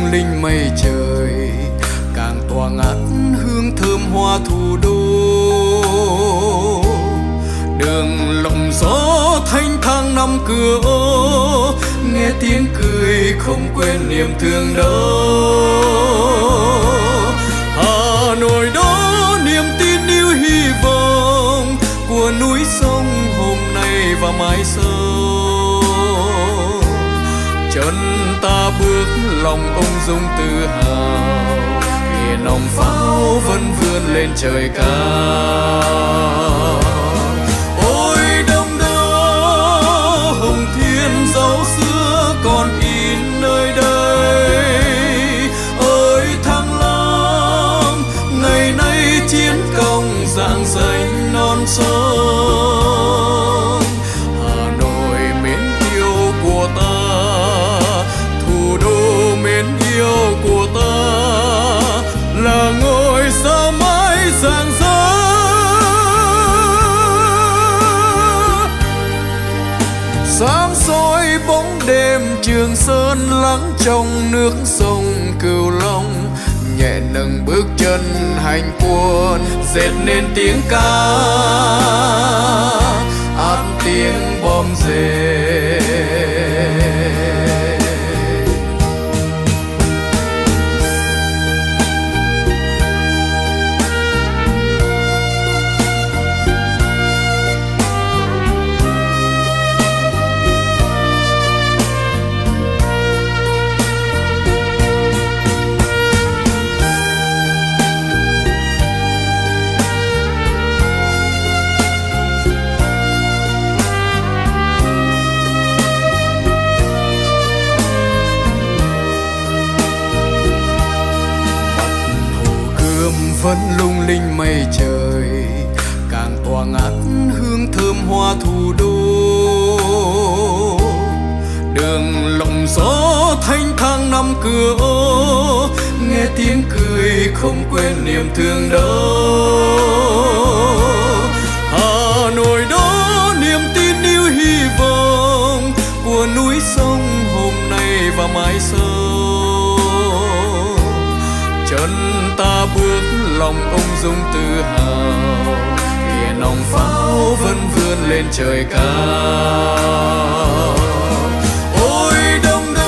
lung linh mây trời, càng tỏa ngát hương thơm hoa thủ đô. Đường lộng gió thanh thang năm cửa ô, nghe tiếng cười không quên niềm thương đâu. Hà Nội đó niềm tin yêu hy vọng của núi sông hôm nay và mai sau. Chân ta bước lòng ung dung tự hào, vì nòng pháo vẫn vươn lên trời cao. Ôi đông đô hồng thiên dấu xưa còn in nơi đây. Ơi Thăng Long ngày nay chiến công rạng danh non sông. Hà Nội mến yêu của ta, thủ đô mến yêu của ta, là ngôi sao mãi rạng rỡ. Sáng soi bóng đêm Trường Sơn lắng trong nước sông Cửu Long, nhẹ nâng bước chân hành quân dệt nên tiếng ca át tiếng bom rền. Vẫn lung linh mây trời, càng tỏa ngát hương thơm hoa thủ đô. Đường lộng gió thanh thang năm cửa ô, nghe tiếng cười không quên niềm thương đâu. Hà Nội đó niềm tin yêu hy vọng của núi sông hôm nay và mai sau. Chân ta bước lòng ung dung tự hào, vì nòng pháo vẫn vươn lên trời cao. Ôi đông đô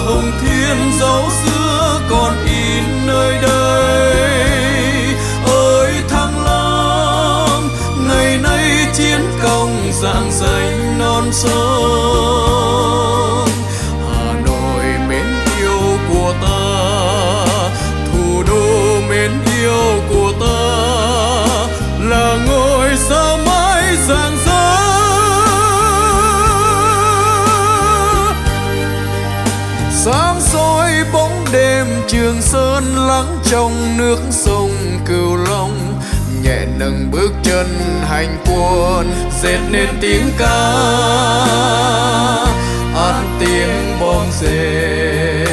hồng thiên dấu xưa còn in nơi đây. Ơi Thăng Long ngày nay chiến công rạng danh non sông. Hà Nội mến yêu của ta, thủ đô mến yêu của ta, là ngôi sao mãi rạng rỡ. Sáng soi bóng đêm Trường Sơn lắng trong nước sông Cửu Long, nhẹ nâng bước chân hành quân dệt nên tiếng ca át tiếng bom rền.